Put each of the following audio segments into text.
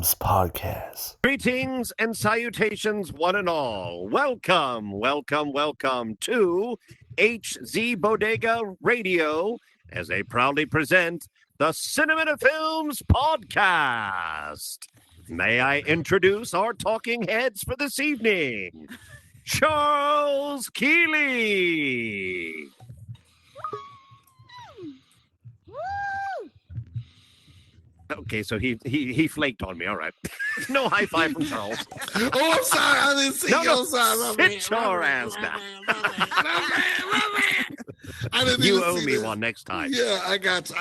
Films Podcast. Greetings and salutations, one and all. Welcome to HZ Bodega Radio as they proudly present the Cinemeta Films Podcast. May I introduce our talking heads for this evening? Charles Keeley. Okay, so he flaked on me. All right. No high five from Charles. Oh, I'm sorry. I didn't see you. I'm sorry. Sit your ass down. You owe me one next time. Yeah, I got you.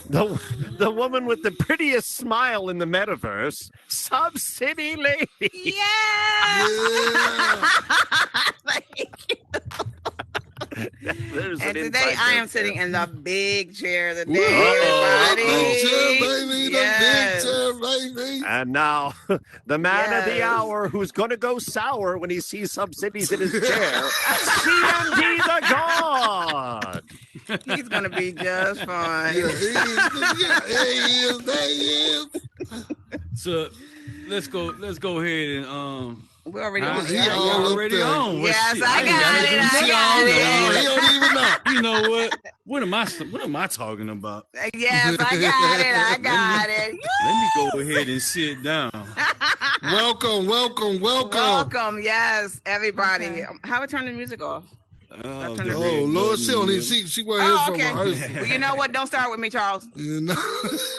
The woman with the prettiest smile in the metaverse, Subsidy Lady. Yeah. Thank you. And today I am sitting in the big chair today, everybody. Big chair, baby. Yes. The big chair, baby. And now, the man of the hour who's going to go sour when he sees subsidies in his chair, CMD the God. He's going to be just fine. Yeah, he is. There he is. So let's go ahead and We're already on. already on. Yes, Shit, I got it. He don't even know. You know what? What am I talking about? Yes, I got it. Let me go ahead and sit down. Welcome. Welcome, yes, everybody. Okay. How we turn the music off? Oh, Lord, she where okay. Well, you know what? Don't start with me, Charles. You know?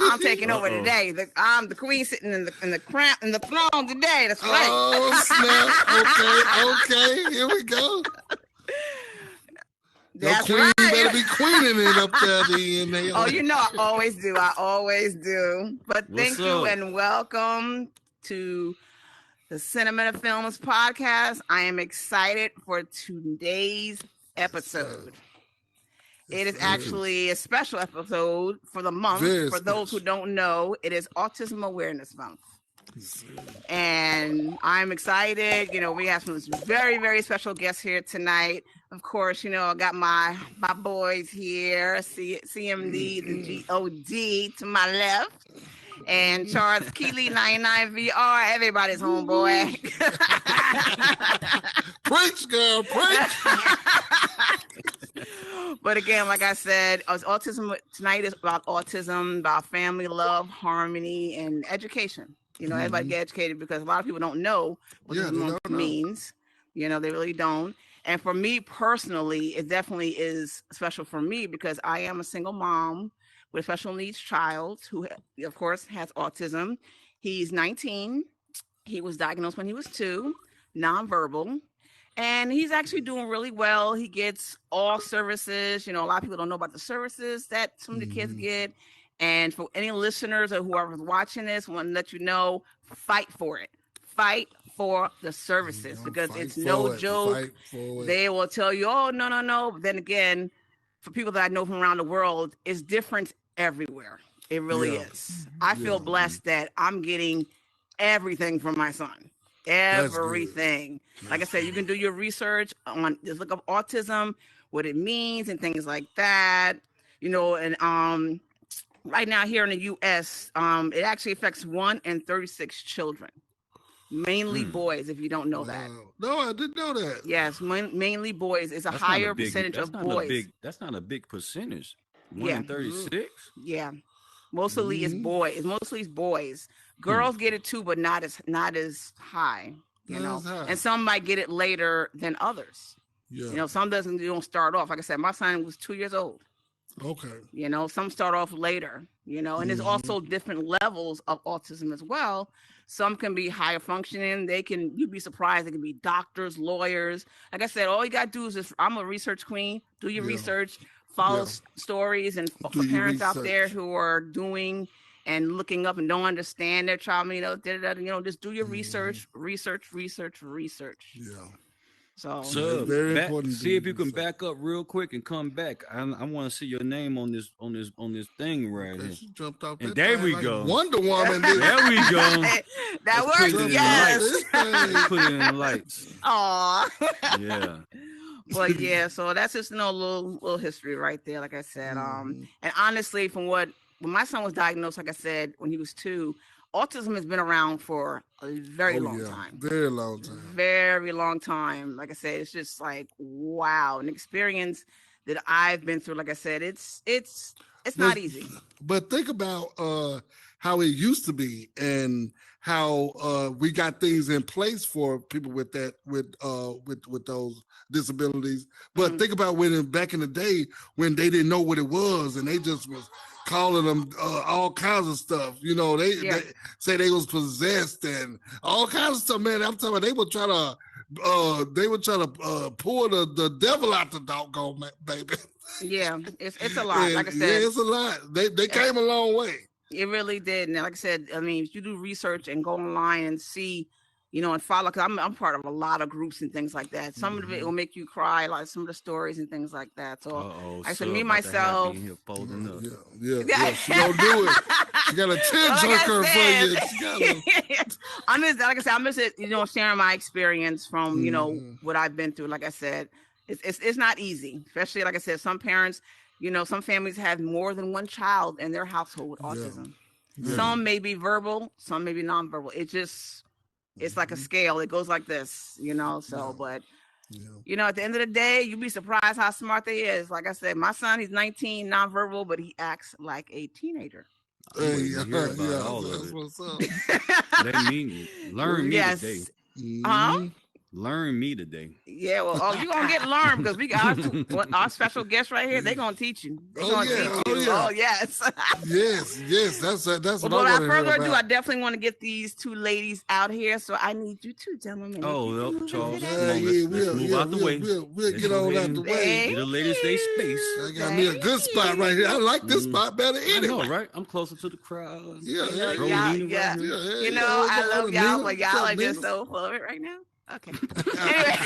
I'm taking over today. I'm the queen sitting in the throne today. That's right. Oh, snap. Okay. Here we go. That's queen right. better be queening it up there. Oh, you know I always do. But thank you and welcome to the Cinemeta Films Podcast. I am excited for today's episode. It is actually a special episode for the month. For those who don't know, it is Autism Awareness Month. And I'm excited. You know, we have some very, very special guests here tonight. Of course, you know, I got my boys here, CMD, the GOD to my left. And Charles Keeley, 99 VR, everybody's homeboy. Preach, girl, preach. But again, like I said, autism tonight is about autism, about family, love, harmony, and education. You know, everybody get educated because a lot of people don't know what this means. You know, they really don't. And for me personally, it definitely is special for me because I am a single mom with a special needs child who, of course, has autism. He's 19. He was diagnosed when he was 2, nonverbal. And he's actually doing really well. He gets all services. You know, a lot of people don't know about the services that some of the kids get. And for any listeners or whoever's watching this, I want to let you know, fight for it. Fight for the services because it's no joke. They will tell you, oh, no. But then again, for people that I know from around the world, it's different everywhere. It really is. I feel blessed that I'm getting everything from my son. Everything. Like I said, you can do your research on, just look up autism, what it means and things like that. You know, and right now here in the U.S., it actually affects 1 in 36 children. Mainly boys, if you don't know that. No, I didn't know that. Yes, mainly boys. It's a higher percentage of boys. That's not a big percentage. 1 in 36? Yeah. Mostly it's boys. Mostly it's boys. Girls get it too, but not as high, you know. And some might get it later than others. Yeah. You know, some don't start off. Like I said, my son was 2 years old. Okay. You know, some start off later, you know, and there's also different levels of autism as well. Some can be higher functioning. You'd be surprised. They can be doctors, lawyers. Like I said, all you got to do is I'm a research queen. Do your research, follow stories, and for parents out there who are doing and looking up and don't understand their child, you know, just do your research. Yeah. So very important. See if you can back up real quick and come back. I want to see your name on this thing right here. She jumped off. And there we go. Wonder Woman. There we go. That works. Yes. Put it in the lights. Aw. Yeah. But yeah, so that's just a little history right there. Like I said, and honestly, from when my son was diagnosed, like I said, when he was 2, autism has been around for a very long time. Very long time. Very long time. Like I said, it's just like wow, an experience that I've been through. Like I said, it's not easy. But think about how it used to be and how we got things in place for people with that with those disabilities. But think about when back in the day when they didn't know what it was and they just was calling them all kinds of stuff. You know, they say they was possessed and all kinds of stuff. Man, I'm talking about they were trying to pull the devil out the doggone baby. Yeah, it's a lot. Like I said, yeah, it's a lot. They came a long way. It really did. And like I said, I mean, if you do research and go online and see, you know, and follow, because I'm part of a lot of groups and things like that. Some of it will make you cry, like some of the stories and things like that. So I said, me myself. Yeah, she gonna do it. She got a tearjerker for you. I'm just, like I said, I'm just, you know, sharing my experience from, you know, what I've been through. Like I said, it's not easy, especially like I said, some parents, you know, some families have more than one child in their household with autism. Some may be verbal, some may be nonverbal. It just, it's like a scale. It goes like this, you know. So, but you know, at the end of the day, you'd be surprised how smart they is. Like I said, my son, he's 19, nonverbal, but he acts like a teenager. That's what's up. Let me learn me today. Learn me today. Yeah, well, you're gonna get learned because we got our special guests right here. They're gonna teach you. Oh yes. yes. That's well, what without further ado, I definitely want to get these two ladies out here. So I need you two gentlemen. Oh, Charles, let's move out the way. We'll get on out the way. Get the ladies their space. I got me a good spot right here. I like this spot better anyway. I know, right? I'm closer to the crowd. Yeah. You know, I love y'all, but y'all are just so full of it right now. Okay. Anyway,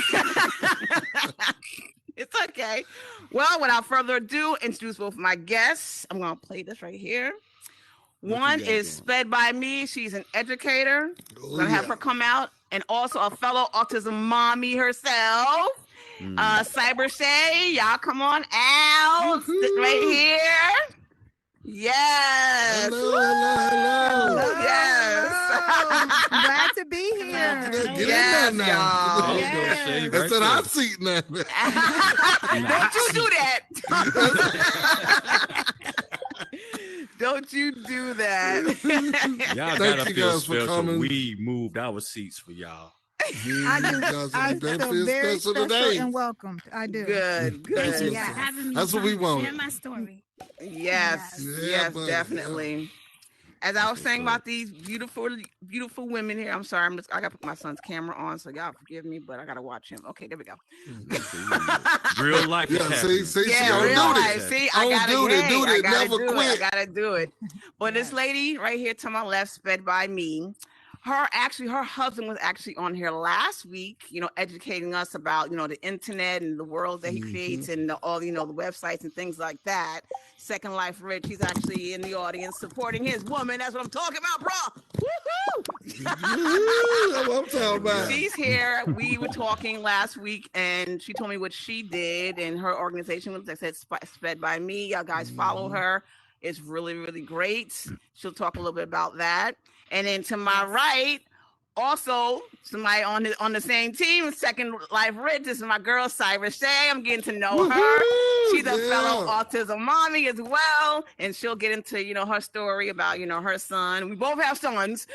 it's okay. Well, without further ado, introduce both my guests. I'm going to play this right here. One is SpedByMe. She's an educator. We're going to have her come out, and also a fellow autism mommy herself. CyberShay, y'all come on out. Sit right here. Yes. Hello. Yes. Glad to be here. Get in there now. Yes. That's at our seat now. Don't you do that. Don't you do that. Y'all gotta feel special. We moved our seats for y'all. I do. I feel very special today. And welcomed. I do. Good. Thank you for having me. That's what we want. Share my story. Yes, definitely. As I was saying about these beautiful women here, I'm sorry, I gotta put my son's camera on, so y'all forgive me, but I gotta watch him. Okay, there we go. Real life. Yeah, real life. See, I gotta do it. Never quit. I gotta do it. But this lady right here to my left, SpedByMe. Her husband was actually on here last week, you know, educating us about, you know, the internet and the world that he creates and all, you know, the websites and things like that. Second Life Rich, he's actually in the audience supporting his woman. That's what I'm talking about, bro. Woohoo! That's what I'm talking about. She's here. We were talking last week, and she told me what she did and her organization. Like I said, SpedByMe. Y'all guys follow her. It's really, really great. She'll talk a little bit about that. And then to my right, also somebody on the same team, Second Life Rich. This is my girl, CyberShay. I'm getting to know her. She's a fellow autism mommy as well. And she'll get into, you know, her story about, you know, her son. We both have sons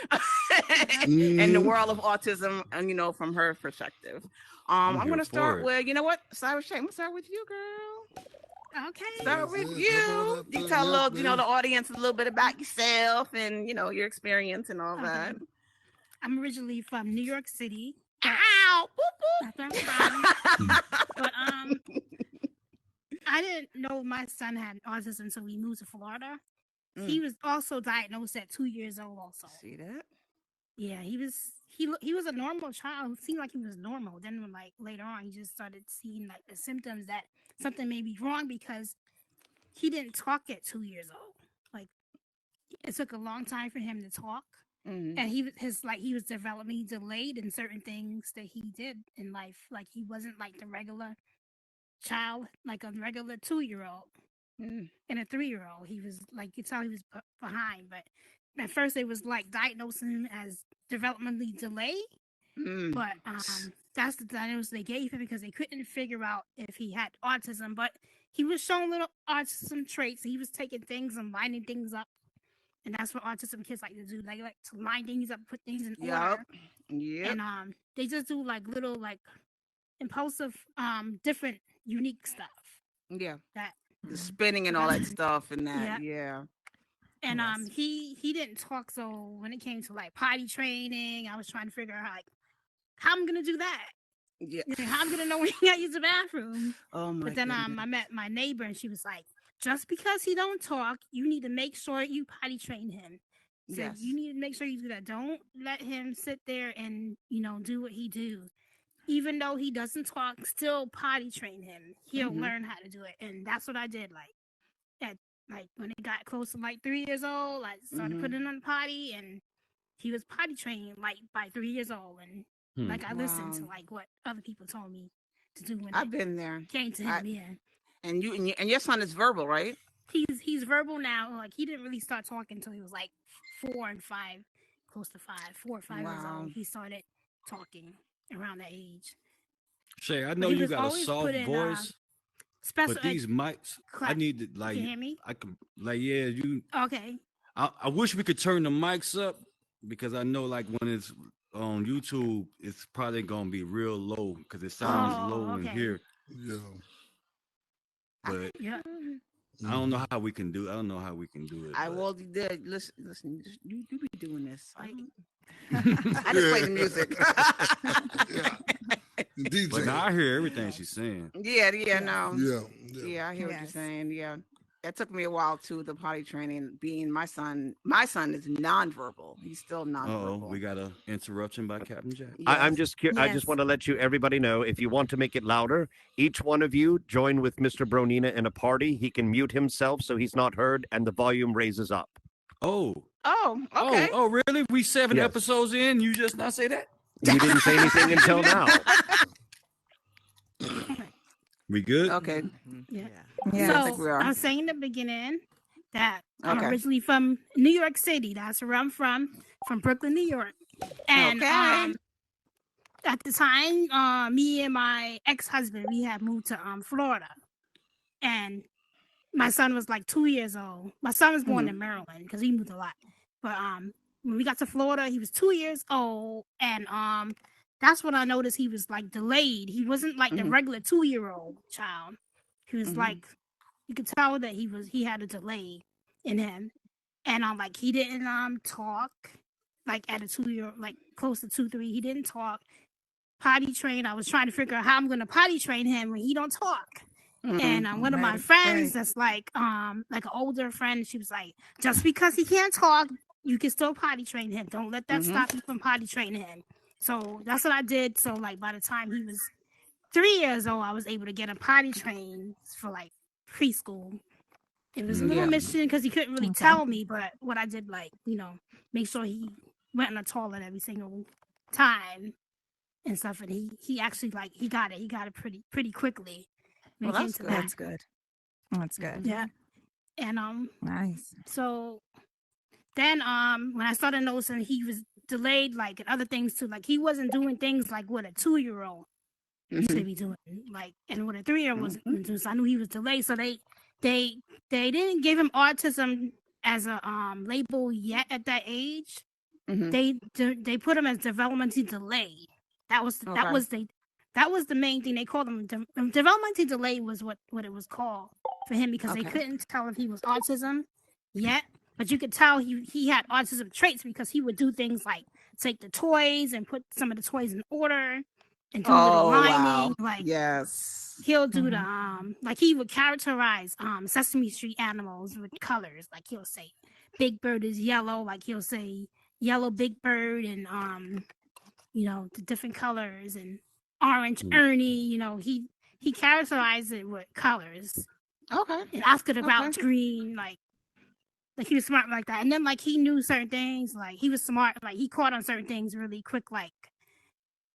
and the world of autism, and, you know, from her perspective. I'm going to start with, you know what, CyberShay, I'm going to start with you, girl. Okay. Start with you. You tell a little, you know, the audience a little bit about yourself and, you know, your experience and all that. I'm originally from New York City. Ow! Boop, boop. That's where I'm from. But I didn't know my son had autism until we moved to Florida. He was also diagnosed at 2 years old. Also, see that? Yeah, he was a normal child. It seemed like he was normal. Then, like later on, he just started seeing like the symptoms that something may be wrong because he didn't talk at 2 years old. Like it took a long time for him to talk, and he was developmentally delayed in certain things that he did in life. Like he wasn't like the regular child, like a regular 2-year-old and a 3-year-old. He was like, you could tell he was behind, but at first it was like diagnosing him as developmentally delayed, but that's the diagnosis they gave him because they couldn't figure out if he had autism. But he was showing little autism traits. He was taking things and lining things up, and that's what autism kids like to do. They like to line things up, put things in order. Yep. And they just do like little like impulsive, different, unique stuff. Yeah. That the spinning and all that stuff and that. Yeah. And he didn't talk, so when it came to like potty training, I was trying to figure out like how I'm gonna do that. Yeah. How I'm gonna know when he gotta use the bathroom. Oh my But then goodness. I met my neighbor and she was like, just because he don't talk, you need to make sure you potty train him. So Yes. you need to make sure you do that. Don't let him sit there and, do what he do. Even though he doesn't talk, still potty train him. He'll learn how to do it. And that's what I did. Like when it got close to like 3 years old, I started putting him on the potty, and he was potty trained like by 3 years old. And like I listened to like what other people told me to do when I've been there. Came to him. And your son is verbal, right? He's verbal now. Like he didn't really start talking until he was like 4 and 5, close to 5, 4 or 5 years old. He started talking around that age. Shay, I know you got a soft voice, special but these mics, I need to like. Can you hear me? I can like you. Okay. I wish we could turn the mics up because I know like when it's on YouTube, it's probably gonna be real low because it sounds low in here. Yeah. But I don't know how we can do. I don't know how we can do it. I will. Listen. You be doing this. I just play the music. DJ. But now I hear everything she's saying. Yeah, I hear what you're saying. Yeah, that took me a while too. The potty training, being my son is nonverbal. He's still nonverbal. We got an interruption by Captain Jack. Yes. I'm just curious. I just want to let everybody know, if you want to make it louder, each one of you join with Mr. Bronina in a party. He can mute himself so he's not heard, and the volume raises up. Oh, okay. Oh, really? We 7 episodes in. You just not say that? You didn't say anything until now. We good? Okay. Yeah. I So think we are. I was saying in the beginning that I'm originally from New York City. That's where I'm from Brooklyn, New York. And at the time, me and my ex-husband, we had moved to Florida. And my son was like 2 years old. My son was born in Maryland because we moved a lot. But when we got to Florida, he was 2 years old, and that's when I noticed he was like delayed. He wasn't like the regular 2-year-old child. He was like, you could tell that he had a delay in him, and like he didn't talk like at a 2-year, like close to 2, 3. He didn't talk. Potty train. I was trying to figure out how I'm going to potty train him when he don't talk. And one of my friends that's like an older friend, she was like, just because he can't talk, you can still potty train him. Don't let that stop you from potty training him. So that's what I did. So like by the time he was 3 years old, I was able to get him potty trained for like preschool. It was a little mission because he couldn't really tell me, but what I did, like, make sure he went in the toilet every single time and stuff. And he actually he got it pretty quickly. Well, that's good. That's good. That's good. Yeah. And nice. So then when I started noticing he was delayed, like, and other things too, like he wasn't doing things like what a 2-year-old should be doing, like, and what a 3-year-old wasn't doing. So I knew he was delayed. So they didn't give him autism as a label yet at that age. They put him as developmentally delayed. That was the main thing. They called him developmentally delayed was what it was called for him, because they couldn't tell if he was autism yet, but you could tell he had autism traits because he would do things like take the toys and put some of the toys in order and do little lining. Like, he'll do the like he would characterize Sesame Street animals with colors. Like he'll say Big Bird is yellow. Like he'll say yellow Big Bird, and the different colors, and orange Ernie. He characterized it with colors. Okay. And Oscar the Grouch green, like he was smart like that. And then like he knew certain things, like he was smart, like he caught on certain things really quick, like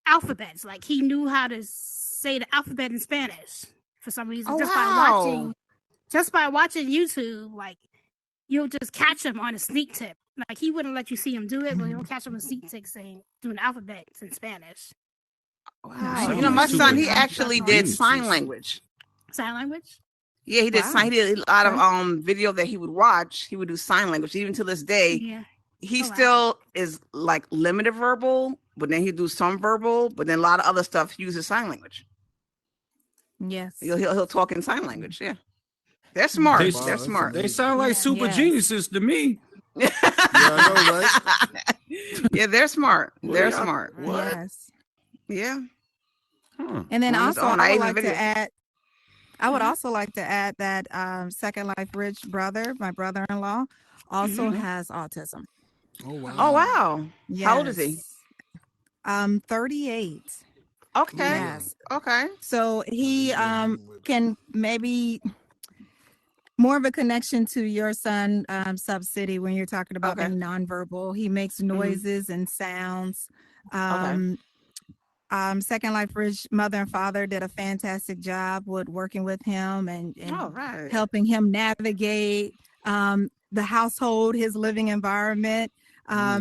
alphabets. Like he knew how to say the alphabet in Spanish for some reason, just by watching YouTube. Like you'll just catch him on a sneak tip. Like he wouldn't let you see him do it, but he'll catch him in seat 6 saying doing alphabets in Spanish. Wow. You know, my son, he actually did sign language. Sign language? Yeah, he did sign. He did a lot of video that he would watch. He would do sign language. Even to this day, he still is like limited verbal, but then he do some verbal. But then a lot of other stuff he uses sign language. Yes, he'll talk in sign language. Yeah, they're smart. They're smart. They sound like super geniuses to me. Yeah, I know, right? Yeah, they're smart. They're smart. What? yes. Yeah. And then also, I would like to add. I would Mhm. also like to add that Second Life Rich brother, my brother-in-law, also has autism. Oh wow. Oh wow. Yes. How old is he? 38. Okay. Yes. Okay. So he can maybe more of a connection to your son, Sub-City, when you're talking about being nonverbal. He makes noises and sounds. Second Life Ridge mother and father did a fantastic job with working with him and helping him navigate the household, his living environment.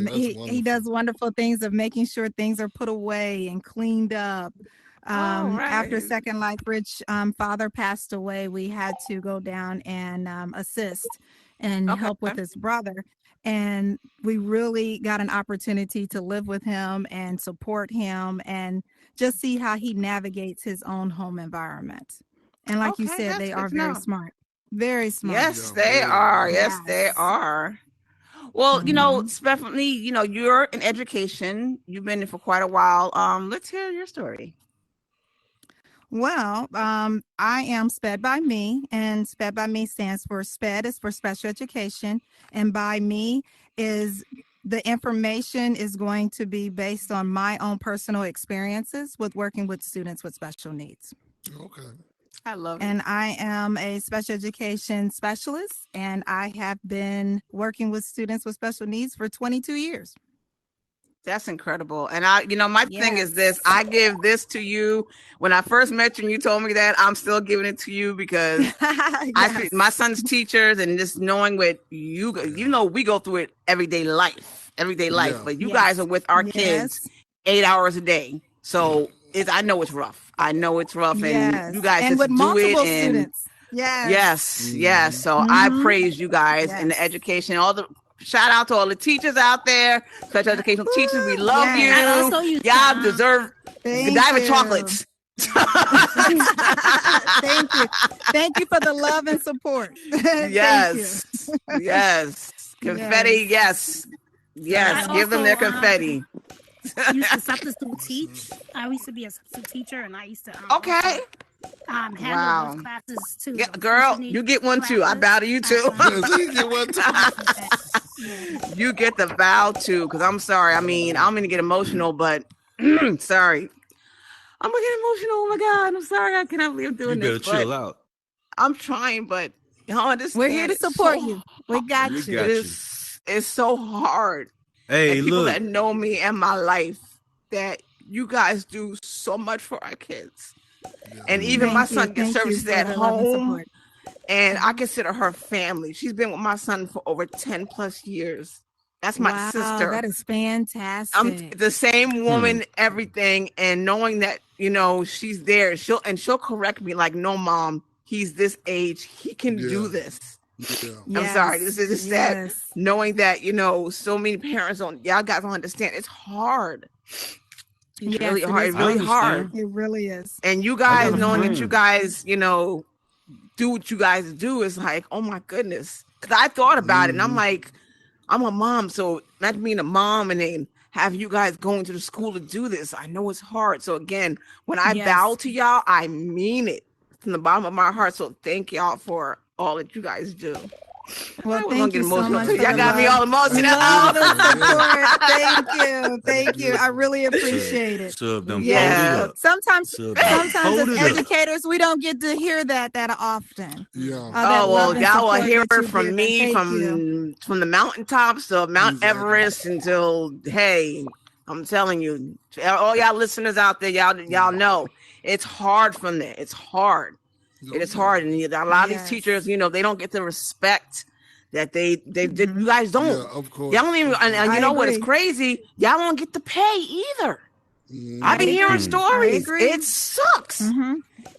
He does wonderful things of making sure things are put away and cleaned up. After Second Life Ridge father passed away, we had to go down and assist and help with his brother. And we really got an opportunity to live with him and support him and just see how he navigates his own home environment. And like you said, they are very smart. Very smart. Yes, they are. Yes, they are. Well, you know, Stephanie, you know, you're in education. You've been in for quite a while. Let's hear your story. Well, I am SpedByMe, and SpedByMe stands for SPED is for special education, and by me is the information is going to be based on my own personal experiences with working with students with special needs. Okay. I love it. And I am a special education specialist, and I have been working with students with special needs for 22 years. That's incredible. And I, you know, my thing is this, I give this to you. When I first met you and you told me that, I'm still giving it to you because my son's teachers and just knowing what you know, we go through it everyday life, but you guys are with our kids 8 hours a day. So I know it's rough. I know it's rough and you guys and just with do it. Students. Yes. So I praise you guys and the education, shout out to all the teachers out there, special educational teachers. We love you. Y'all deserve the diamond chocolates. Thank you for the love and support. Yes. Confetti. Yes. Give them their confetti. Used to substitute teach. I used to be a substitute teacher, and I used to handle those classes too. Yeah, girl, you get one too. I bow to you too. You get one too. You get the bow too, because I'm sorry. I mean, I'm gonna get emotional, but sorry. I'm gonna get emotional. Oh my God, I'm sorry. I cannot believe I'm doing this. You better chill out. I'm trying, but we're here to support you. We got you. It's so hard. Hey, people that know me and my life, that you guys do so much for our kids. And even my son gets services at home, and I consider her family. She's been with my son for over 10 plus years. That's my sister. That is fantastic. I'm the same woman, everything, and knowing that, you know, she's there, she'll correct me like, no, Mom, he's this age, he can do this. I'm sorry. This is sad. Knowing that, you know, so many parents y'all guys don't understand. It's hard. It's really hard. It's really hard. It really is. And you guys knowing that you guys, you know, do what you guys do is like, oh my goodness. Because I thought about it and I'm like, I'm a mom. So not being a mom and then have you guys going to the school to do this. I know it's hard. So again, when I bow to y'all, I mean it from the bottom of my heart. So thank y'all for all that you guys do. Well, thank you so much. Y'all got me all emotional. Thank you. I really appreciate it. Sometimes as educators, we don't get to hear that often. Y'all will hear it from me from the mountaintops to Mount Everest until, hey, I'm telling you, all y'all listeners out there, y'all know it's hard from there. It's hard. It is hard, and a lot of these teachers, you know, they don't get the respect that you guys don't. Yeah, of course. Y'all don't even, and you know what? It's agree. crazy. Y'all don't get to pay either. Mhm. I be hearing I stories. agree. It sucks.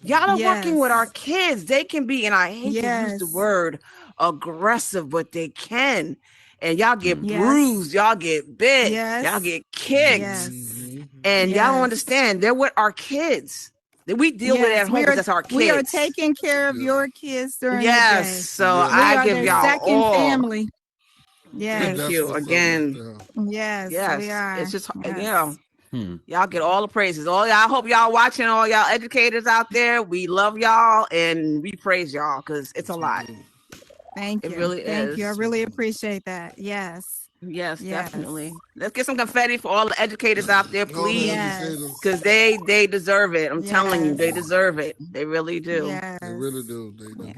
Y'all are working with our kids. They can be, and I hate to use the word aggressive, but they can. And y'all get bruised, y'all get bit, y'all get kicked, and y'all don't understand. They're with our kids that we deal with at home. That's our kids. We are taking care of your kids during the day. So we I are give their y'all second all. family. Yes. Thank you again. Yes, we are. It's just y'all get all the praises. All y'all. I hope y'all watching. All y'all educators out there. We love y'all and we praise y'all because it's a lot. Thank you. It really Thank is. you. I really appreciate that. Yes. Yes, definitely. Let's get some confetti for all the educators out there, please, because they deserve it. I'm telling you, they deserve it. They really do. Yes. They really do. They do.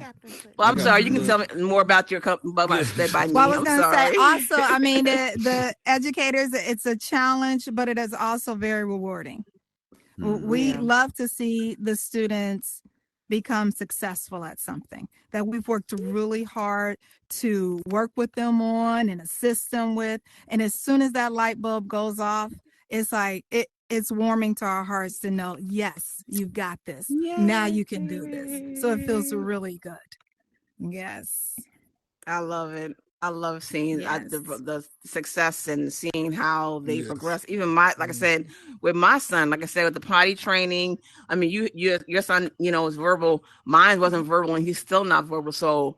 Well, I'm sorry. You can tell me more about your about SpedByMe. Well, I was I'm going to sorry. say also, I mean, the educators, it's a challenge, but it is also very rewarding. We love to see the students become successful at something that we've worked really hard to work with them on and assist them with. And as soon as that light bulb goes off, it's like it's warming to our hearts to know, yes, you've got this. Now you can do this. So it feels really good. Yes. I love it. I love seeing the success and seeing how they progress. Even like I said, with my son, like I said, with the potty training. I mean, your son, is verbal. Mine wasn't verbal, and he's still not verbal. So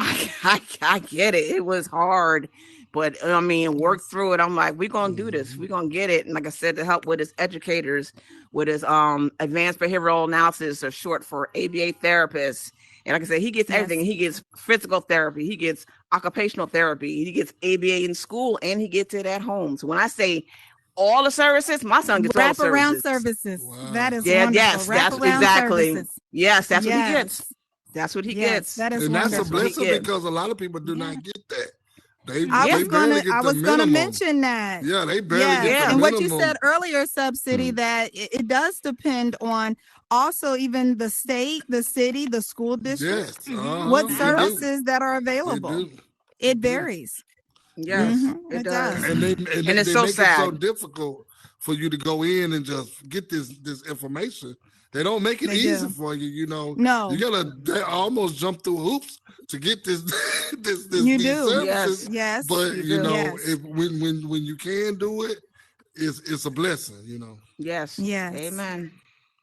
I get it. It was hard, but I mean, work through it. I'm like, we're gonna do this. We're gonna get it. And like I said, to help with his educators, with his advanced behavioral analysis, or short for ABA therapists. And like I said, he gets everything. He gets physical therapy. He gets occupational therapy. He gets ABA in school, and he gets it at home. So when I say all the services, my son gets all the services. Wraparound services. Wow. That is wonderful. Yes, that's exactly. Services. Yes, that's what he gets. That's what he gets. That is and wonderful. that's a blessing because a lot of people do not get that. I was gonna mention that. Yeah, they barely get the and minimum. what you said earlier, Subsidy, that it does depend on also even the state, the city, the school district, what services that are available. It varies. Yes, it does. And it's they so make sad. it so difficult for you to go in and just get this information. They don't make it easy for you, No. You gotta almost jump through hoops to get this you these do. services. Yes. But if when you can do it, it's a blessing, Yes. Yes. Amen.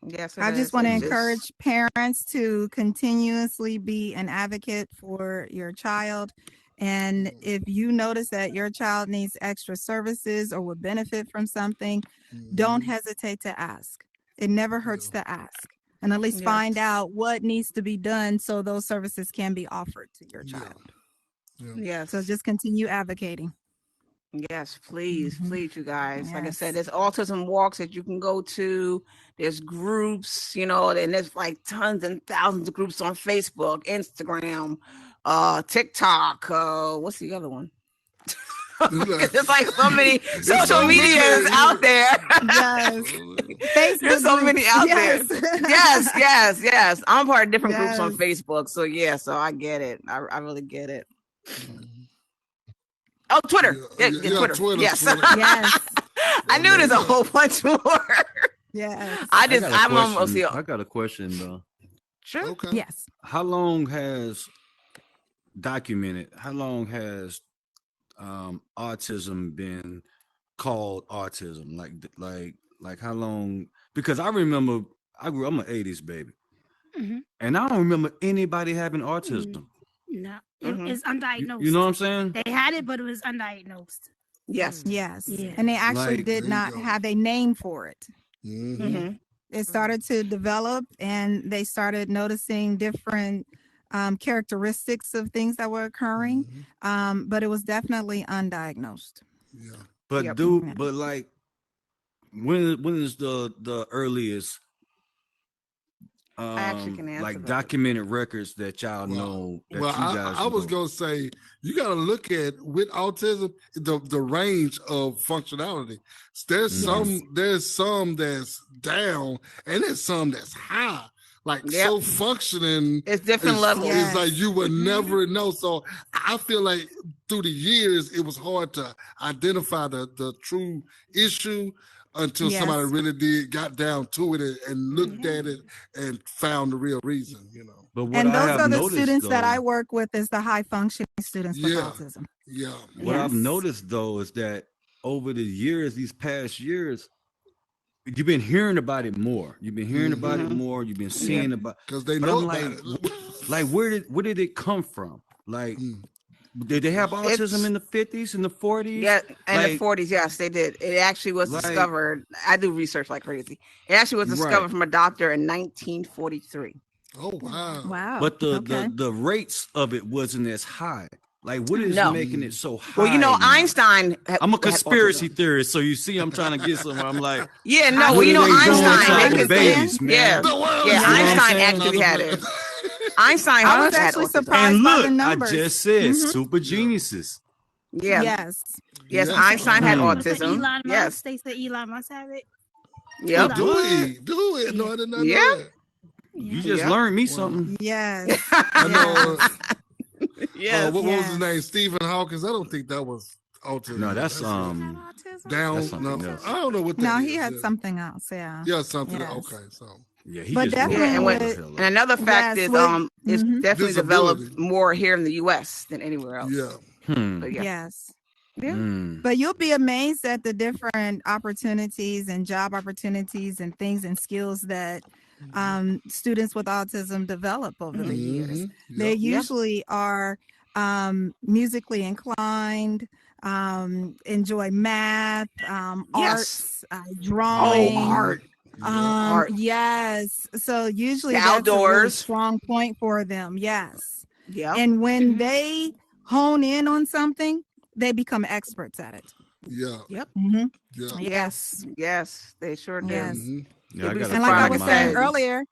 Yes. I just want to encourage parents to continuously be an advocate for your child. And if you notice that your child needs extra services or would benefit from something, don't hesitate to ask. It never hurts to ask, and at least find out what needs to be done so those services can be offered to your child. Yes. So just continue advocating. Yes, please, you guys. Yes. Like I said, there's autism walks that you can go to. There's groups, and there's like tons and thousands of groups on Facebook, Instagram, TikTok. What's the other one? There's like so many social medias out there. Yes. Facebook There's so many out there. Yes. I'm part of different groups on Facebook. So so I get it. I really get it. Oh, Twitter. Twitter. Yes. Twitter. Yes. I knew there's a whole bunch more. Yes. I got a question though. Sure. Okay. Yes. How long has autism been called autism? Like how long? Because I remember I'm an 80s baby. And I don't remember anybody having autism. No, it's undiagnosed. You know what I'm saying? They had it, but it was undiagnosed. Yes. Yes. Yeah. And they actually did not have a name for it. It started to develop, and they started noticing different characteristics of things that were occurring. But it was definitely undiagnosed. Yeah. But but like when is the earliest I actually can answer like that. documented records that y'all know that you guys I was gonna say you gotta look at with autism the range of functionality. There's some that's down and there's some that's high. like so functioning. It's different levels. It's like you would never know. So I feel like through the years, it was hard to identify the true issue until somebody really got down to it and looked at it and found the real reason, you know. But what and I those have are the noticed, students that though, I work with is the high functioning students with autism. Yeah. What I've noticed though is that over the years, these past years, you've been hearing about it more. You've been hearing about it more. You've been seeing about because they know about it. Like where did it come from? Like did they have autism in the 50s and the 40s? Yeah, in the 40s, yes, they did. It actually was discovered. I do research like crazy. It actually was discovered from a doctor in 1943. Oh wow! Wow. But the rates of it wasn't as high. Like what is making it so high? Well, you know, Einstein. I'm a conspiracy theorist, so you see, I'm trying to get somewhere. I'm like, well, you know, Einstein. They babies, man. Einstein actually had it. Einstein I was actually surprised and by look, the numbers. I just said super geniuses. Yeah. Yes, Einstein had autism. Elon yes. Musk, they said Elon Must have it. Yeah. Do it. No, I did not know that. You just learned me something. Yes. I know. Yes. What was his name? Stephen Hawkins. I don't think that was autism. No, that's Autism? down. That's something else. I don't know what that No, is. he had something else. Yeah. Yeah, something. Yes. Okay, so. Yeah, he But just definitely and another fact is it's definitely developed more here in the U.S. than anywhere else. Yeah. Yes. Yeah. But you'll be amazed at the different opportunities and job opportunities and things and skills that students with autism develop over the years. They usually are musically inclined, enjoy math, arts, drawing. Art. Yes. So usually The that's outdoors. a really strong point for them. Yes. Yeah. And when they hone in on something, they become experts at it. Yeah. Yep. Yeah. Yes. They sure do. Yes. Yeah, And like I was saying earlier,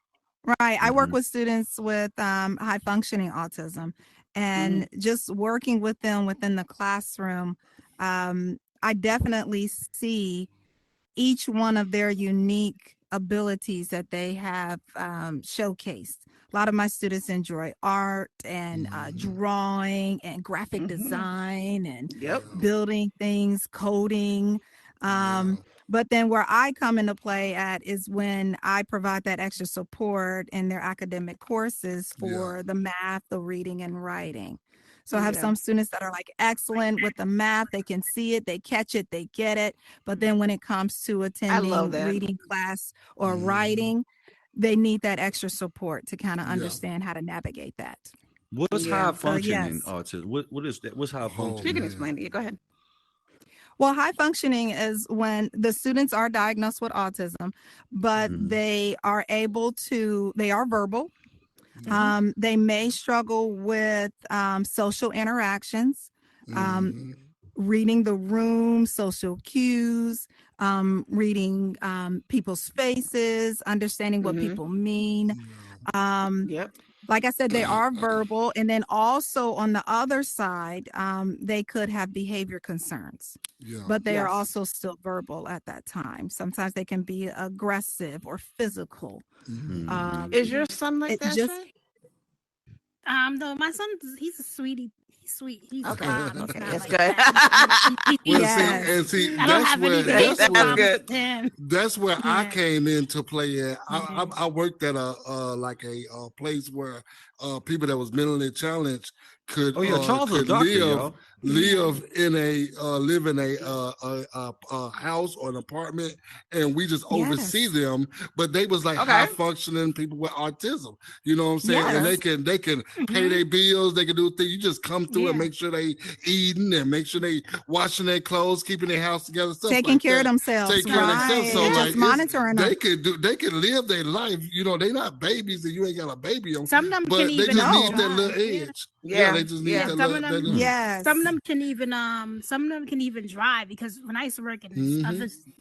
right, I work with students with high functioning autism, and just working with them within the classroom, I definitely see each one of their unique abilities that they have showcased. A lot of my students enjoy art and drawing and graphic design and building things, coding. But then where I come into play at is when I provide that extra support in their academic courses for the math, the reading, and writing. So I have some students that are like excellent with the math. They can see it, they catch it, they get it. But then when it comes to attending reading class or writing, they need that extra support to kind of understand how to navigate that. What's high functioning autism? What is that? What's high functioning? You can explain it. Go ahead. Well, high functioning is when the students are diagnosed with autism, but they are verbal. They may struggle with social interactions, reading the room, social cues, reading people's faces, understanding what people mean. Like I said, they are verbal. And then also on the other side, they could have behavior concerns, but they are also still verbal at that time. Sometimes they can be aggressive or physical. Is your son like that? No, my son, he's a sweetie. He's sweet. He's okay. That's good. That's where I came into play at. I worked at a place where people that was mentally challenged could Charles was a doctor, y'all. live in a house or an apartment, and we just oversee them. But they was like high functioning people with autism. You know what I'm saying? And they can pay their bills. They can do things. You just come through and make sure they eating and make sure they washing their clothes, keeping their house together, stuff taking like care that. of themselves. Taking care of themselves. So just monitoring them. They can live their life. You know, they not babies, and you ain't got a baby on. Some of them but can they even just need that little edge. They just need that some little. of them, some of them can even drive, because when I used to work in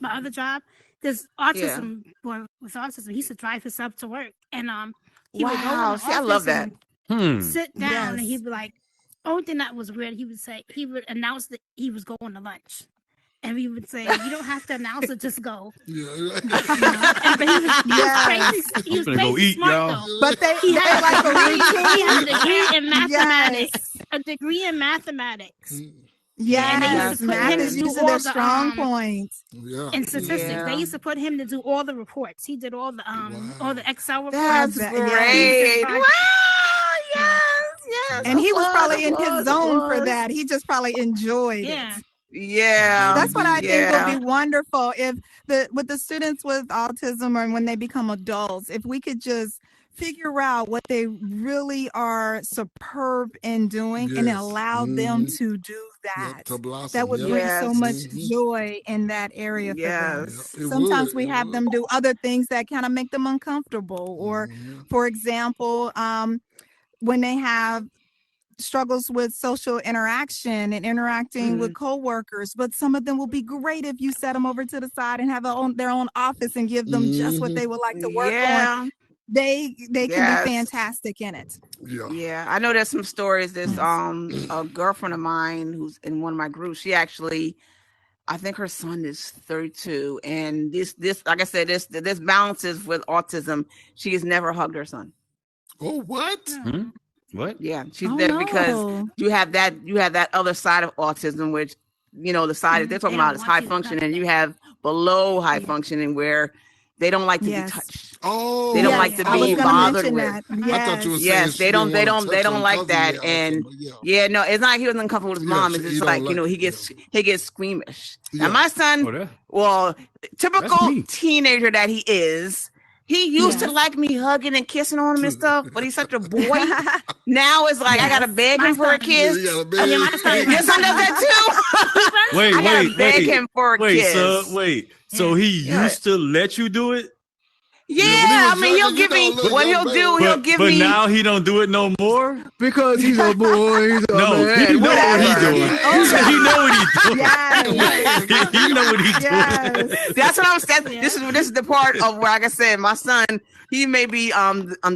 my other job, there's autism boy with autism. He used to drive himself to work, and he would go in the I love that. Sit down, and he'd be like, only thing that was weird, he would announce that he was going to lunch. And we would say, you don't have to announce it, just go. Yeah. But he was gonna go crazy eat, smart, y'all. though. But He had like a he had a routine. degree in mathematics. Yes. A degree in mathematics. Yes, And they used to put math him is to do usually all their the strong points. Yeah. in statistics. They used to put him to do all the reports. He did all the Excel reports. That's Yes. great. Wow. Yes. And he was probably in Applause, his zone for applause. that. He just probably enjoyed Yeah. it. Yeah. That's what I think would Yeah. be wonderful if with the students with autism or when they become adults, if we could just figure out what they really are superb in doing and Yes. allow them to do that. Yep, to blossom. That would Yep. bring so much Mhm. joy in that area for them. Yes. Yep, it Sometimes would, we it have would. them do other things that kind of make them uncomfortable. Or, for example, when they have struggles with social interaction and interacting with coworkers, but some of them will be great if you set them over to the side and have their own office and give them just what they would like to work on. They can be fantastic in it. Yeah, I know there's some stories. There's a girlfriend of mine who's in one of my groups. She actually, I think her son is 32, and this like I said, this balances with autism. She has never hugged her son. Oh, what? What? Yeah, she's there because you have that other side of autism, which the side they're talking about is high functioning, and you have below high functioning where they don't like to be touched. Oh, they don't like to be bothered with. I thought you were saying Yes, they don't like that. And no, it's not he was uncomfortable with his mom. It's just like he gets squeamish. Now my son, typical teenager that he is. He used to like me hugging and kissing on him and stuff, but he's such a boy. Now it's like I gotta beg him for a kiss. Your son does that too. Wait, beg him for a kiss. So he used to let you do it? Yeah, I mean he'll give me what he'll do. He'll give me. But now he don't do it no more because he's a boy. He's a man. He know what he's doing. He know what he's doing. Yes. He know what he's doing. That's what I'm saying. This is the part of where, like I said, my son. He may be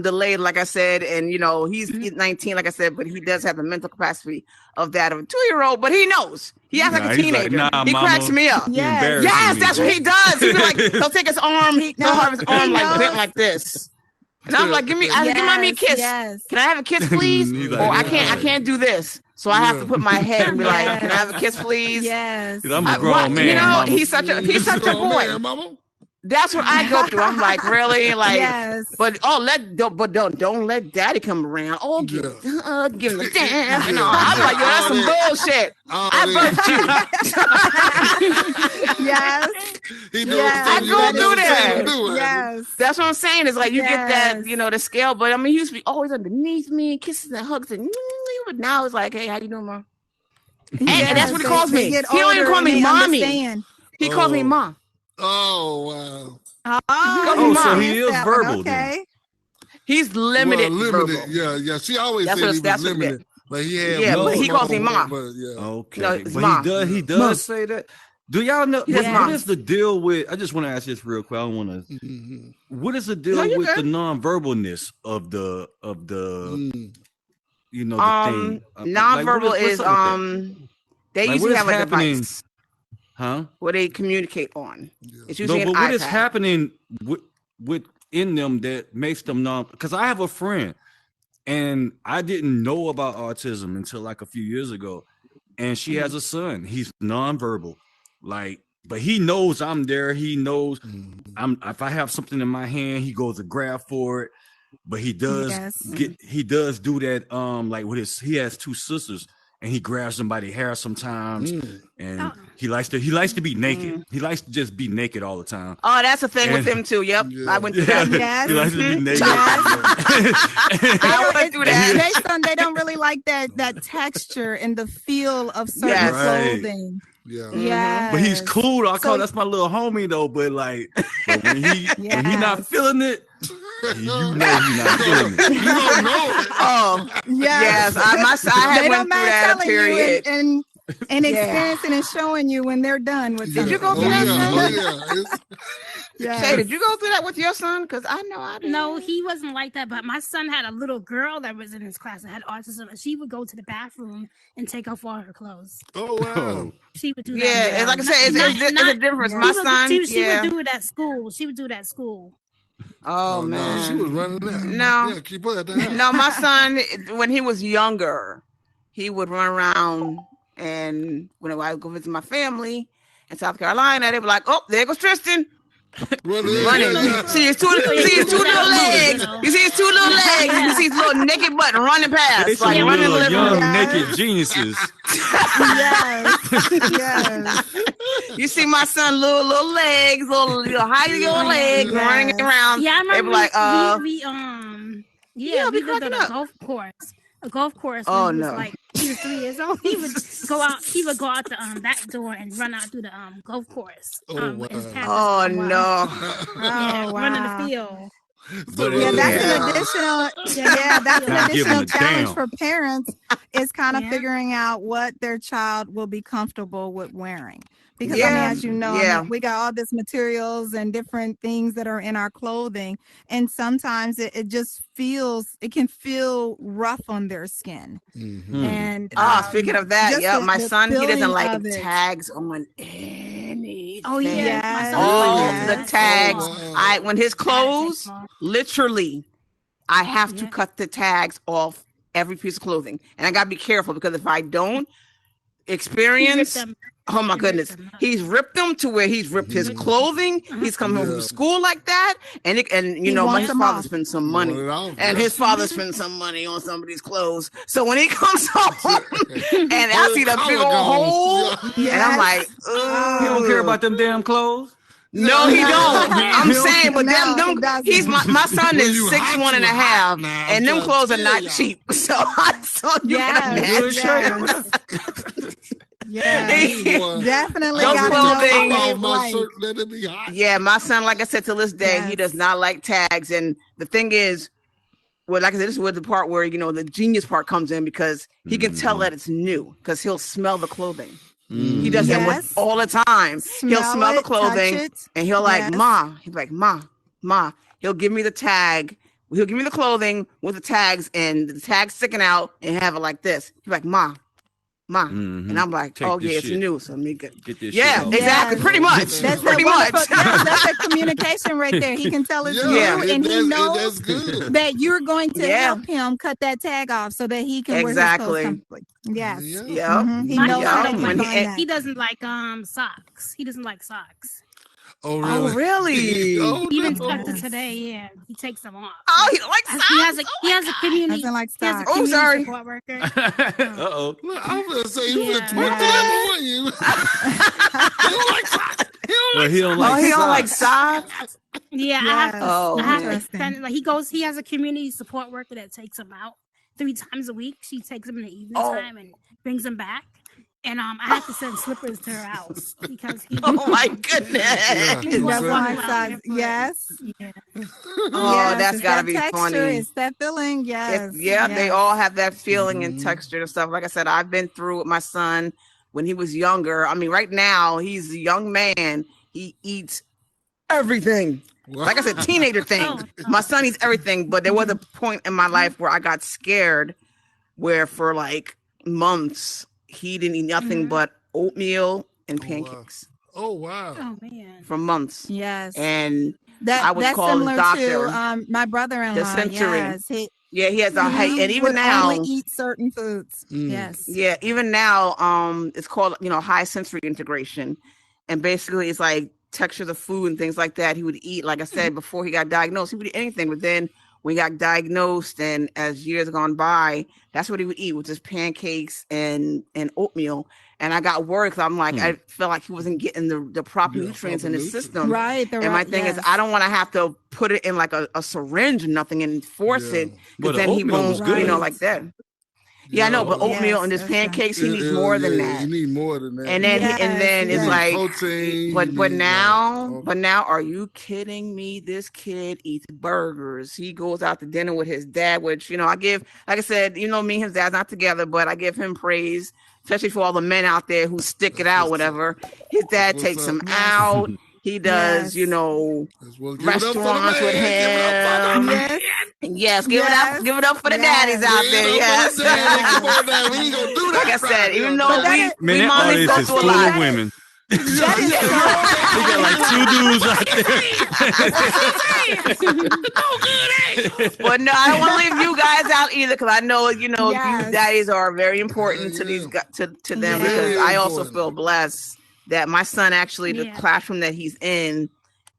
delayed, like I said, and he's 19, like I said, but he does have the mental capacity of that of a 2-year-old. But he knows. He acts like a teenager. Like, he cracks me up. Yes, that's what he does. He'll be like, he'll take his arm, he'll have his arm like bent like this. And I'm like, give me a kiss. Yes. Can I have a kiss, please? Or I can't do this. So I have to put my head and be like, can I have a kiss, please? Yes. I'm a grown man. He's such a boy. Mama. That's what I go through. I'm like, really? Like, but don't let daddy come around. Oh, give him the damn. And all. I'm like, yo, that's some bullshit. I birthed you. Yes. I go through that. Yes. That's what I'm saying. Is like you get that, the scale. But I mean, he used to be always underneath me, kisses and hugs, and but now it's like, hey, how you doing, mom? And that's what he calls me. He don't even call me mommy. He calls me mom. Oh, wow. So he is verbal. Okay. He's limited. Limited. Yeah. She always said he was limited. But he had but he calls me mom. Okay. No, but he does say that. Do y'all know what is the deal with? I just want to ask this real quick. I don't want to. What is the deal with the non-verbalness of the the thing? Non-verbal is they usually have a device. Huh? Where they communicate on. It's usually but an what iPad. is happening within them that makes them non? Because I have a friend, and I didn't know about autism until like a few years ago, and she has a son. He's nonverbal, but he knows I'm there. He knows if I have something in my hand, he goes to grab for it. But he does he does do that. Like he has 2 sisters. And he grabs somebody's hair sometimes, and he likes to be naked. He likes to just be naked all the time. Oh, that's a thing with him too. Yep, I went through that. Yes. He likes to be naked. I went through that. They don't really like that texture and the feel of certain clothing. Yeah. But he's cool. That's my little homie though. But when he not feeling it, you know he's not feeling it. You don't know it. Oh, yes. I had went through that period. And experiencing and showing you when they're done with it. Did you go through that? Shay, did you go through that with your son? Because I know I did. No, he wasn't like that. But my son had a little girl that was in his class that had autism, and she would go to the bathroom and take off all her clothes. Oh wow! She would do that. Yeah, it's like I said, it's a difference. My son, she would do it at school. She would do it at school. Oh man, no, she was running that. No, yeah, keep her at the house. No, my son, when he was younger, he would run around, and when I would go visit my family in South Carolina, they'd be like, "Oh, there goes Tristan." Running. See his two little legs. You see his two little legs. You see his little naked butt running past. Like running little young naked geniuses. Yes. You see my son, little legs, little high legs running around. Yeah, I remember. They be like, we lived on a golf course. A golf course. Oh when no! He was like 2 or 3 years old. He would go out. He would go out the back door and run out through the golf course. Oh no! Yeah, running the field. That's an additional challenge for parents is kind of figuring out what their child will be comfortable with wearing. Because I mean, as you know, we got all this materials and different things that are in our clothing, and sometimes it just can feel rough on their skin. Mm-hmm. And speaking of that, my son, he doesn't like tags on anything. Oh yeah, all the tags. When his clothes, literally, I have to cut the tags off every piece of clothing, and I gotta be careful because if I don't experience. Oh my goodness. He's ripped them to where he's ripped his clothing. He's come home from school like that. And his father spent some money. And his father spent some money on some of these clothes. So when he comes home and I see the big old hole, and I'm like, he don't care about them damn clothes. No, he don't. I'm saying, but my son is 6'1.5", and them clothes are not cheap. So you can imagine. Yeah, definitely. Yeah, my son, like I said, to this day, he does not like tags. And the thing is, well, like I said, this is where the part where, the genius part comes in because he can tell that it's new because he'll smell the clothing. He does that all the time. He'll smell the clothing and he'll like, Ma. He'll be like, Ma. He'll give me the tag. He'll give me the clothing with the tags and the tags sticking out and have it like this. He's like, Ma. And I'm like, it's new. So let me get this shit off. Exactly. Pretty much. That's that communication right there. He can tell it's new and he knows that you're going to help him cut that tag off so that he can wear his clothes comfortably. Yes. Yeah. He knows he doesn't like socks. He doesn't like socks. Oh really? Even today, he takes them off. Oh, he likes socks. He has a community. Doesn't like socks. Oh, sorry. Support worker. Uh-oh. Look, I'm gonna say you went to you. He don't like socks. He don't like socks. Yeah, I have to spend, he has a community support worker that takes him out 3 times a week. She takes him in the evening time and brings him back. And I have to send slippers to her house because oh my goodness! Yes. Yeah. Oh, that's gotta be funny. It's that feeling. Yes. They all have that feeling and texture and stuff. Like I said, I've been through with my son when he was younger. I mean, right now he's a young man. He eats everything. Like I said, teenager things. My son eats everything, but there was a point in my life where I got scared, where for like months. He didn't eat nothing but oatmeal and pancakes. Oh wow! Oh man! For months. Yes. And I was called the doctor. To, my brother-in-law. The sensory. Yes. He has a height, and even now only eat certain foods. Yes. Yeah. Even now, it's called high sensory integration, and basically it's like textures of food and things like that. He would eat, like I said before he got diagnosed, he would eat anything, but then. When he got diagnosed and as years gone by, that's what he would eat, was just pancakes and oatmeal. And I got worried because I'm like, I felt like he wasn't getting the proper nutrients in his system. Right. And my thing is, I don't want to have to put it in like a syringe or nothing and force it because then he won't, like that. Yeah, I know, but oatmeal and his pancakes, he needs more than that. You need more than that. And then it's like protein. But now, are you kidding me? This kid eats burgers. He goes out to dinner with his dad, which I give. Like I said, me and his dad's not together, but I give him praise, especially for all the men out there who stick it out. Whatever. His dad takes him out. He does, restaurants with him. Yes, give it up for the daddies out there. Yes. Come on now, we ain't gonna do that. Like I said, even though we that mommies audience go is through a full lot. of women. That is We got like 2 dudes out there. But no, I don't want to leave you guys out either, because I know you daddies are very important to these to them. Because I also feel blessed that my son actually the classroom that he's in,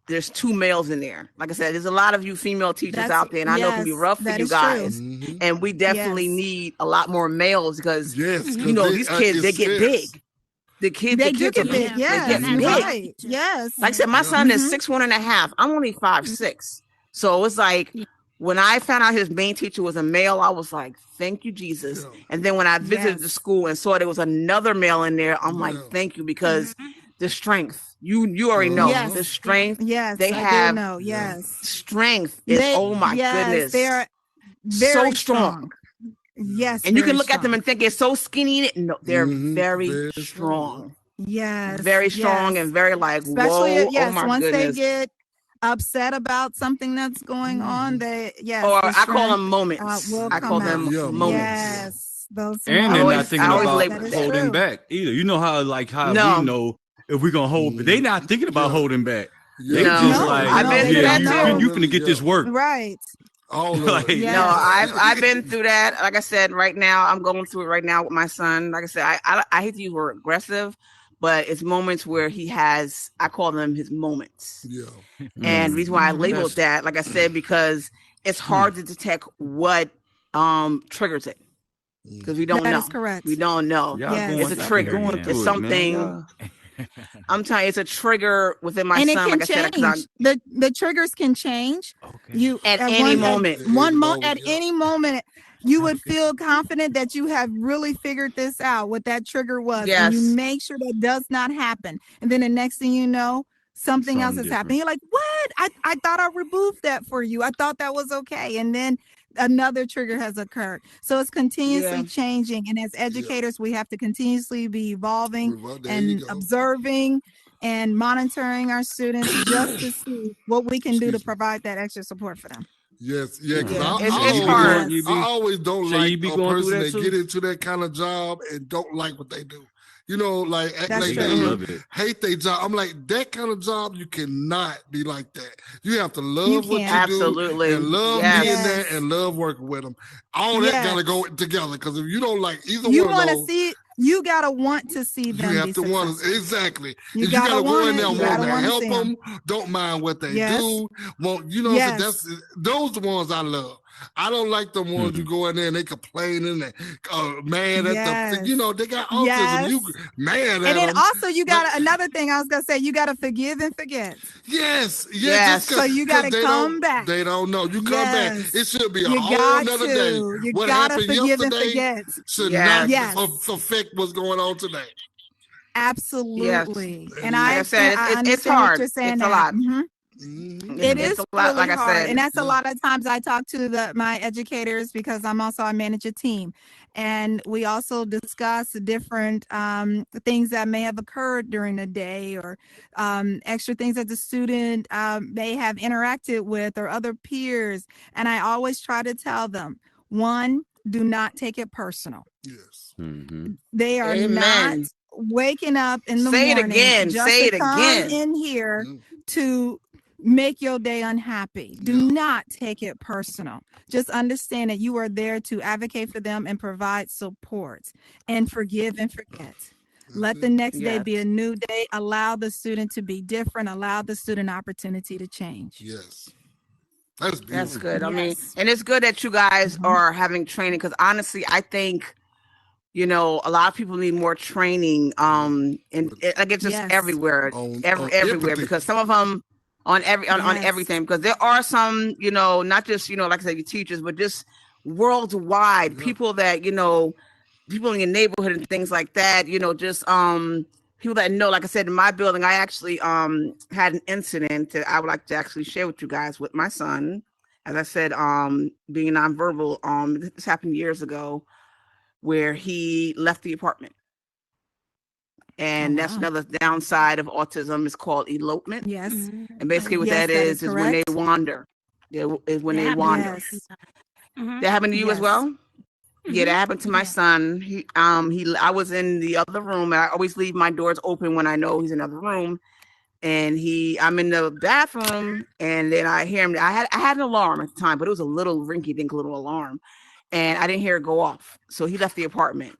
there's 2 males in there. Like I said, there's a lot of you female teachers out there, and I know it can be rough for you guys. And we definitely need a lot more males because these kids they get big. The kids get big. Yes, they get big. Right. Yes. Like I said, my son is 6'1.5". I'm only 5'6". So it's like when I found out his main teacher was a male, I was like, thank you, Jesus. And then when I visited the school and saw there was another male in there, I'm like, thank you, because the strength, you already know the strength. Yes, they I have. do know. Yes, strength is oh my goodness, they're very so strong. Yes, and you can look at them and think it's so skinny. No, they're very strong. Yes, very strong and very like especially whoa. Oh my once goodness. they get upset about something that's going on, they or I call them moments. I call them moments. Yes, those. And they're not thinking about holding back either. You know how we know if we're gonna hold, but they not thinking about holding back. They just like, I've been through that too. You finna get this work right. like, no, I've been through that. Like I said, right now I'm going through it right now with my son. Like I said, I hate to use the word aggressive, but it's moments where he has, I call them his moments. And the reason why I labeled that, like I said, because it's hard to detect what triggers it. Because we don't know. That is correct. We don't know. It's a trigger. It's something. I'm telling you, it's a trigger within my son. Like I said, the triggers can change. You at any moment. At any moment, you would feel confident that you have really figured this out, what that trigger was, and you make sure that does not happen. And then the next thing you know, something else is happening. You're like, what? I thought I removed that for you. I thought that was okay. And then another trigger has occurred. So it's continuously changing. And as educators, we have to continuously be evolving and observing and monitoring our students just to see what we can do to provide that extra support for them. Yes, because I always don't like a person that get into that kind of job and don't like what they do. Like they hate their job. I'm like, that kind of job, you cannot be like that. You have to love what you do and love being there and love working with them. All that gotta go together, because if you don't like either one of those, you gotta want to see them. You have to want to, exactly. You gotta go in there, want to help them. Don't mind what they do. That's those the ones I love. I don't like the ones you go in there and they complaining and mad at the, they got autism. You mad at them. And then also you got another thing I was gonna say. You got to forgive and forget. Yes. So you got to come back. They don't know. You come back. It should be a whole nother day. You got to forgive and forget. Should not affect what's going on today. Absolutely. Yes. And I said, it's hard. It's a lot. It is a lot, really like hard. I said, and that's a lot of times I talk to my educators, because I manage a team, and we also discuss different things that may have occurred during the day, or extra things that the student may have interacted with, or other peers. And I always try to tell them, one, do not take it personal. Yes. They are not waking up in the morning just to come in here to make your day unhappy. Do not take it personal. Just understand that you are there to advocate for them and provide support, and forgive and forget. Let the next day be a new day. Allow the student to be different. Allow the student opportunity to change. Yes. That's beautiful. That's good. I mean, and it's good that you guys are having training, because honestly, I think, a lot of people need more training. And it's just everywhere, everywhere, because some of them on everything, because there are some, not just, like I said, your teachers, but just worldwide people that, people in your neighborhood and things like that, just people that know. Like I said, in my building, I actually had an incident that I would like to actually share with you guys with my son. As I said, being nonverbal, this happened years ago, where he left the apartment. And that's another downside of autism. It's called elopement. Yes. And basically what that is when they wander. Is when they wander. Yes. That happened to you as well? Yeah, that happened to my son. I was in the other room. I always leave my doors open when I know he's in the other room. And I'm in the bathroom, and then I hear him. I had an alarm at the time, but it was a little rinky-dink little alarm, and I didn't hear it go off. So he left the apartment,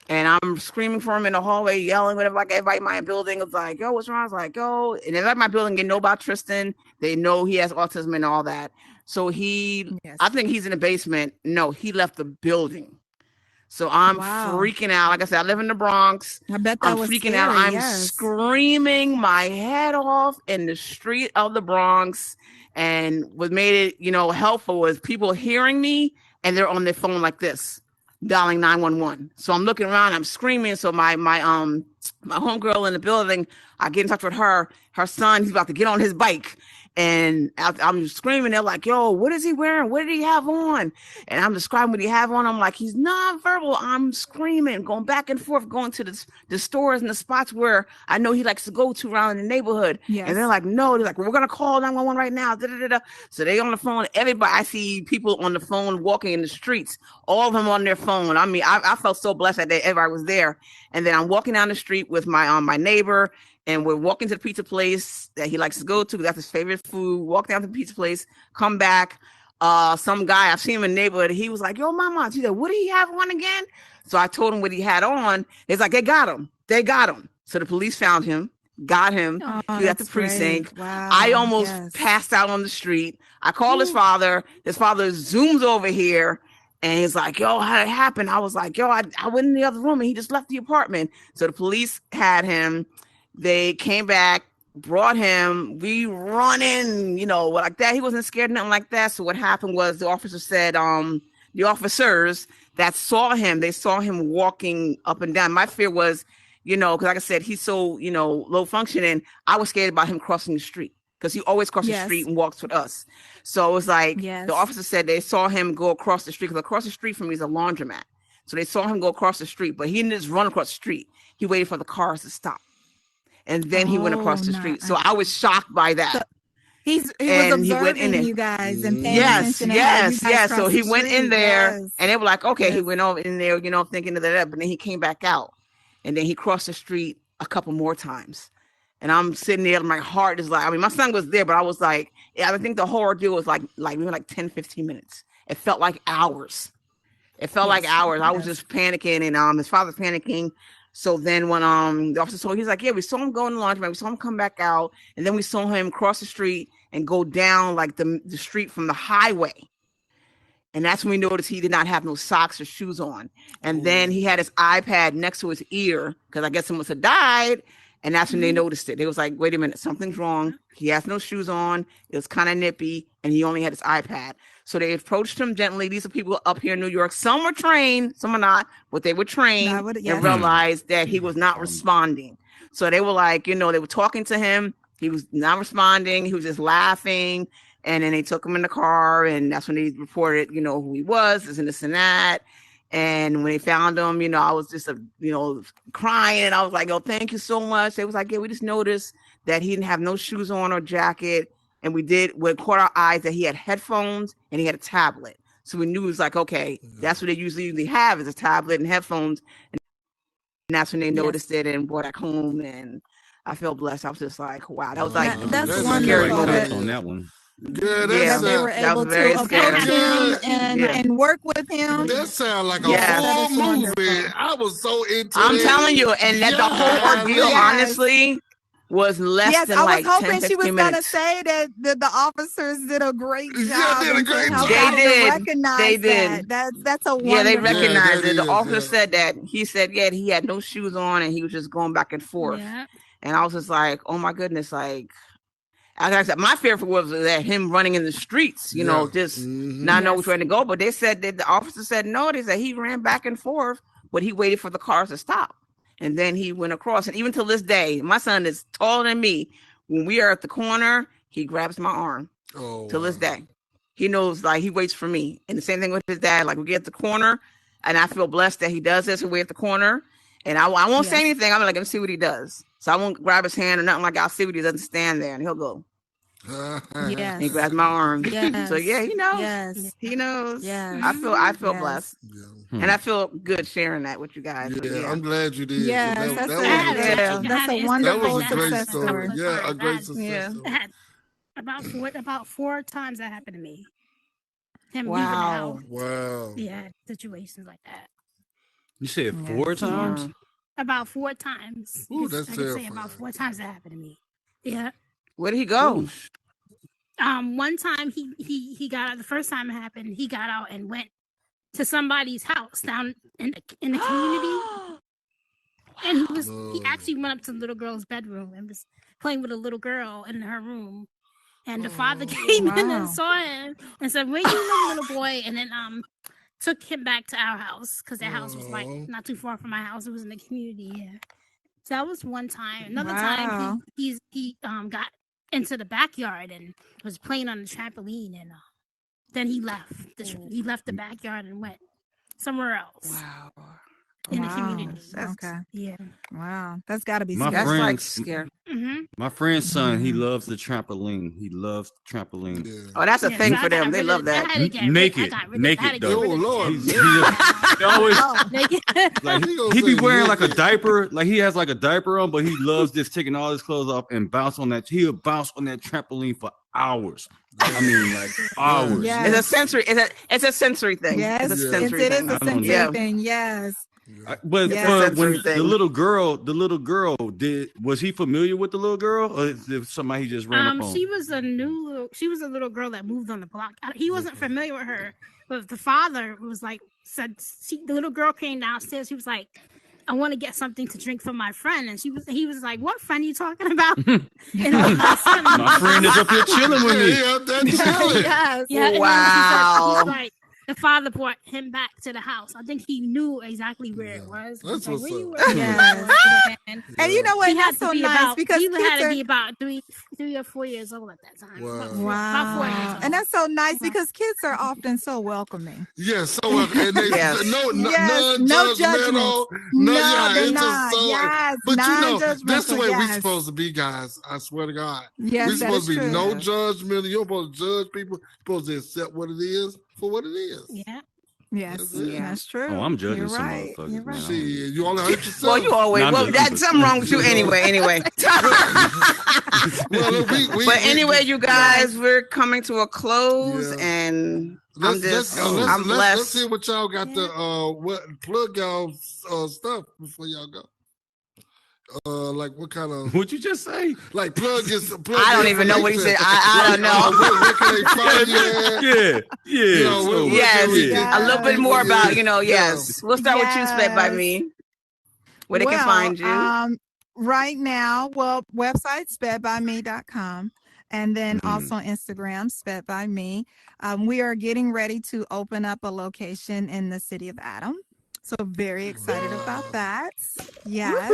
and I'm screaming for him in the hallway, yelling, whatever. Like everybody in my building was like, "Yo, what's wrong?" I was like, "Yo," and everybody in my building, they know about Tristan. They know he has autism and all that. So I think he's in the basement. No, he left the building. So I'm freaking out. Like I said, I live in the Bronx. I bet that was freaking scary, out. I'm screaming my head off in the street of the Bronx. And what made it, helpful was people hearing me and they're on their phone like this, dialing 911. So I'm looking around, I'm screaming. So my homegirl in the building, I get in touch with her son, he's about to get on his bike. And I'm screaming. They're like, "Yo, what is he wearing? What did he have on?" And I'm describing what he have on. I'm like, "He's nonverbal." I'm screaming, going back and forth, going to the stores and the spots where I know he likes to go to around in the neighborhood. Yes. And they're like, "No," they're like, "We're gonna call 911 right now." So they on the phone. Everybody, I see people on the phone walking in the streets. All of them on their phone. I mean, I felt so blessed that everybody was there. And then I'm walking down the street with my neighbor. And we're walking to the pizza place that he likes to go to. That's his favorite food. Walk down to the pizza place, come back. Some guy, I've seen him in the neighborhood. He was like, "Yo, mama." She said, "What did he have on again?" So I told him what he had on. He's like, They got him. So the police found him, got him. He got the precinct. Wow. I almost passed out on the street. I called his father. His father zooms over here. And he's like, "Yo, how did it happen?" I was like, "Yo, I went in the other room and he just left the apartment." So the police had him. They came back, brought him. We run in, like that. He wasn't scared, nothing like that. So what happened was the officer said, the officers that saw him, they saw him walking up and down. My fear was, because like I said, he's so, low functioning. I was scared about him crossing the street because he always crosses the street and walks with us. So it was like the officer said they saw him go across the street because across the street from me is a laundromat. So they saw him go across the street, but he didn't just run across the street. He waited for the cars to stop. And then he went across the street. So I was shocked by that. So he was observing you guys and paying attention. Yes. So he went in there and they were like, okay, he went over in there, thinking of that. But then he came back out and then he crossed the street a couple more times. And I'm sitting there, my heart is like, my son was there, but I was like, I think the whole ordeal was like maybe 10, 15 minutes. It felt like hours. I was just panicking and his father's panicking. So then when the officer told, he's like, "Yeah, we saw him go in the laundromat. We saw him come back out. And then we saw him cross the street and go down like the street from the highway." And that's when we noticed he did not have no socks or shoes on. And then he had his iPad next to his ear because I guess he must have died. And that's when they noticed it. They was like, "Wait a minute, something's wrong. He has no shoes on. It was kind of nippy. And he only had his iPad." So they approached him gently. These are people up here in New York. Some were trained, some are not, but they were trained and realized that he was not responding. So they were like, they were talking to him. He was not responding. He was just laughing. And then they took him in the car. And that's when they reported, who he was, this and that. And when they found him, I was just, crying. And I was like, "Oh, thank you so much." They was like, "Yeah, we just noticed that he didn't have no shoes on or jacket. And what caught our eyes that he had headphones and he had a tablet." So we knew it was like, okay, that's what they usually have is a tablet and headphones. And that's when they noticed it and brought it home. And I felt blessed. I was just like, wow, that was like that's a scary moment. On that one. Yeah, they were able to approach him and work with him. That sounds like a whole movie. I was so into it. I'm telling you, and that the whole ordeal, honestly, was less than like 10, 15 minutes. I was hoping she was going to say that the officers did a great job. Yeah, did a great job. They did. That's a wonderful. Yeah, they recognized it. The officer said that. He said, he had no shoes on and he was just going back and forth. Yeah. And I was just like, oh my goodness, like, as I said, my fear was that him running in the streets, just not know which way to go. But they said that the officer said no. They said he ran back and forth, but he waited for the cars to stop. And then he went across. And even till this day, my son is taller than me. When we are at the corner, he grabs my arm. Till this day. He knows, like, he waits for me. And the same thing with his dad. Like, we get at the corner, and I feel blessed that he does this. And we're at the corner, And I won't say anything. I'm like, let me see what he does. So I won't grab his hand or nothing like that. I'll see what he doesn't stand there, and he'll go. Yes. He grabs my arm. Yes. So yeah, he knows. Yes. He knows. Yes. I feel Yes. blessed. And I feel good sharing that with you guys. Yeah, I'm glad you did. Yes, That's a wonderful a great success story. Yeah, a great success story. About four times that happened to me. Him leaving the Wow. house. Wow. Yeah, situations like that. You said 4 times? About 4 times. Ooh, that's I could terrifying. say about 4 times that happened to me. Yeah. Where did he go? One time he got out. The first time it happened, he got out and went to somebody's house down in the community, and he actually went up to the little girl's bedroom and was playing with a little girl in her room. And the father came in and saw him and said, "Where you live, little boy?" And then took him back to our house because their house was like not too far from my house. It was in the community. Yeah. So that was one time. Another time he got into the backyard and was playing on the trampoline, and then he left. He left the backyard and went somewhere else. Wow. In the community. Okay. Yeah. Wow. That's got to be My scary. That's like scary. My friend's son, he loves the trampoline. He loves trampoline. Yeah. Oh, that's a thing for them. They love that. Naked though. Oh Lord. He always like he be wearing like a diaper, like he has like a diaper on, but he loves just taking all his clothes off and bounce on that. He'll bounce on that trampoline for hours. I mean, like hours. Yes. It's a sensory. It's a sensory thing. Yes, it's a it sensory is thing. a sensory thing. Yes. But Yes. when the little girl was he familiar with the little girl, or is it somebody he just ran up on? She was a little girl that moved on the block. He wasn't familiar with her, but the father was like the little girl came downstairs. She was like, "I want to get something to drink for my friend," and he was like, "What friend are you talking about?" And my friend is up here chilling with me. Yes. Yeah. Wow. He's like, the father brought him back to the house. I think he knew exactly where it was. That's like, what's up. Yes. And you know what? That's so nice because he kids had to are, be about 3 or 4 years old at that time. Wow. About 4 years old. And that's so nice because kids are often so welcoming. Yes, so and they no no judgment. no, they're it's not. just so. Yes, But you know, that's the non-judgmental, way we're yes. supposed to be, guys. I swear to God. Yes, we're supposed to be true. no judgment. You're supposed to judge people. You're supposed to accept what it is for what it is. Yeah. Yes, that's true. Oh, I'm judging You're some right. motherfuckers. You're right. Man. See, you only hurt yourself. Well, you always. No, Well, that's something wrong with you anyway. Well, But anyway, you guys, we're coming to a close, and I'm blessed. Let's hear what y'all got to plug y'all stuff before y'all go. Like what kind of? What'd you just say? Like plug. I don't even know what he said. I don't know. Where can they find you at? Yeah. You know, yes, a little bit more about Yes, we'll start with you, SpedByMe. Where they can find you. Right now, website SpedByMe.com. And then also Instagram, SpedByMe. We are getting ready to open up a location in the city of Adam. So very excited about that. Yes.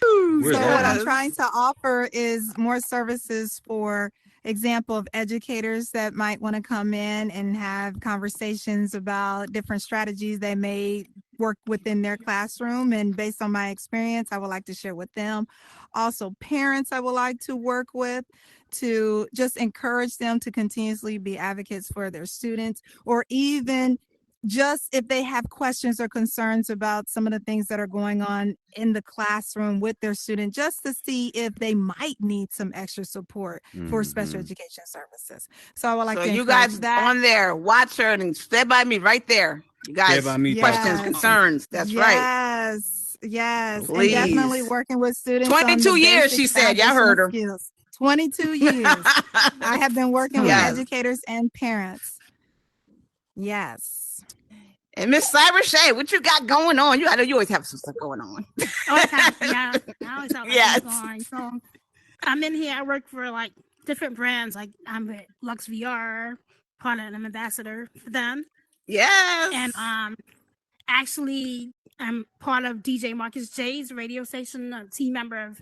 So what I'm trying to offer is more services for example of educators that might want to come in and have conversations about different strategies they may work within their classroom. And based on my experience, I would like to share with them. Also, parents I would like to work with to just encourage them to continuously be advocates for their students, or even just if they have questions or concerns about some of the things that are going on in the classroom with their student, just to see if they might need some extra support for special education services. So I would like to you guys that. On there, watch her and SpedByMe right there. You guys, questions, concerns. That's right. Yes. Please. And definitely working with students. 22 years, she said. Y'all heard her. Skills. 22 years. I have been working with educators and parents. Yes. And Miss CyberShay, what you got going on? I know you always have some stuff going on. I always have going. So I'm in here. I work for like different brands. Like I'm with Lux VR, part of an ambassador for them. Yes. And actually I'm part of DJ Marcus J's radio station, a team member of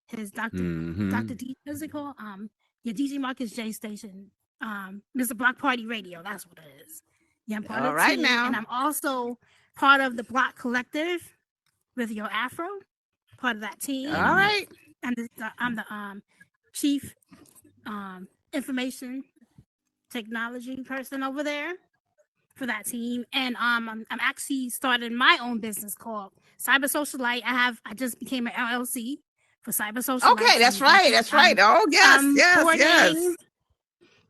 his Dr. D. What's it called? DJ Marcus J station. Mr. Block Party Radio. That's what it is. Yeah, I'm part of the team, and I'm also part of the Block Collective, with Your Afro, part of that team. All right. I'm the chief information technology person over there for that team, and I'm actually starting my own business called CyberSocialite. I just became an LLC for CyberSocialite. Okay, that's right. That's right. Oh yes, yes.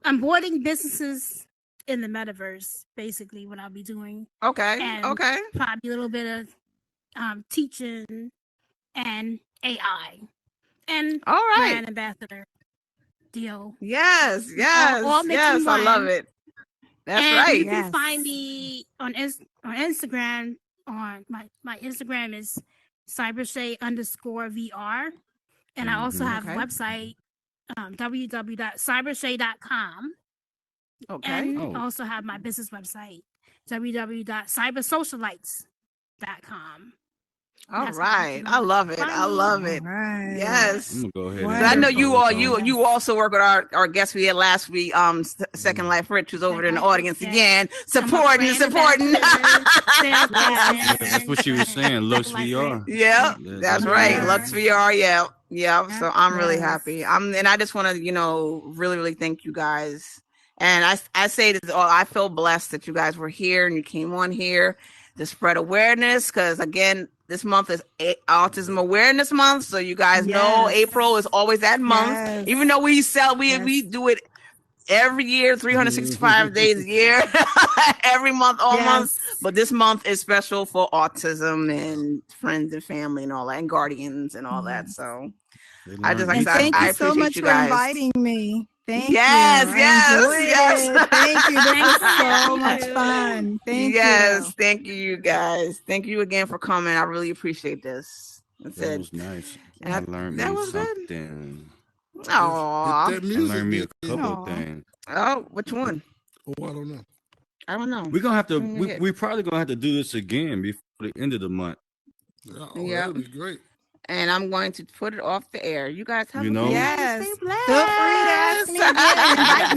I'm boarding businesses in the metaverse, basically what I'll be doing. Okay. And okay. Probably a little bit of teaching and AI and all right. brand ambassador deal. Yes, yes, all yes. I love it. That's and right. You can find me on Instagram. On my Instagram is CyberShay_VR, and I also have a website, www.cybershay.com. Okay. And also have my business website, www.cybersocialites.com. All right. I love it. I love it. Right. Yes. I'm gonna go ahead. I know you also work with our guest we had last week, Second Life Rich, who's over there in the audience again, supporting. That's what she was saying. Lux VR. Yeah, that's right. Lux VR. Yeah. Yeah. So I'm really happy. And I just want to, really, really thank you guys. And I say this, I feel blessed that you guys were here and you came on here to spread awareness, because again, this month is Autism Awareness Month, so you guys know April is always that month. Even though we do it every year, 365 days a year, every month, all month. But this month is special for autism and friends and family and all that, and guardians and all that. So I just thank you so much for inviting me. Thank you. Yes. Thank you. This was so much fun. Thank you. Yes, thank you guys. Thank you again for coming. I really appreciate this. That was nice. And I learned something. Oh, I learned me a couple things. Oh, which one? Oh, I don't know. We're gonna have to. We probably gonna have to do this again before the end of the month. Yeah, that'd be great. And I'm going to put it off the air. You guys have Yes. Feel free to ask me again. Invite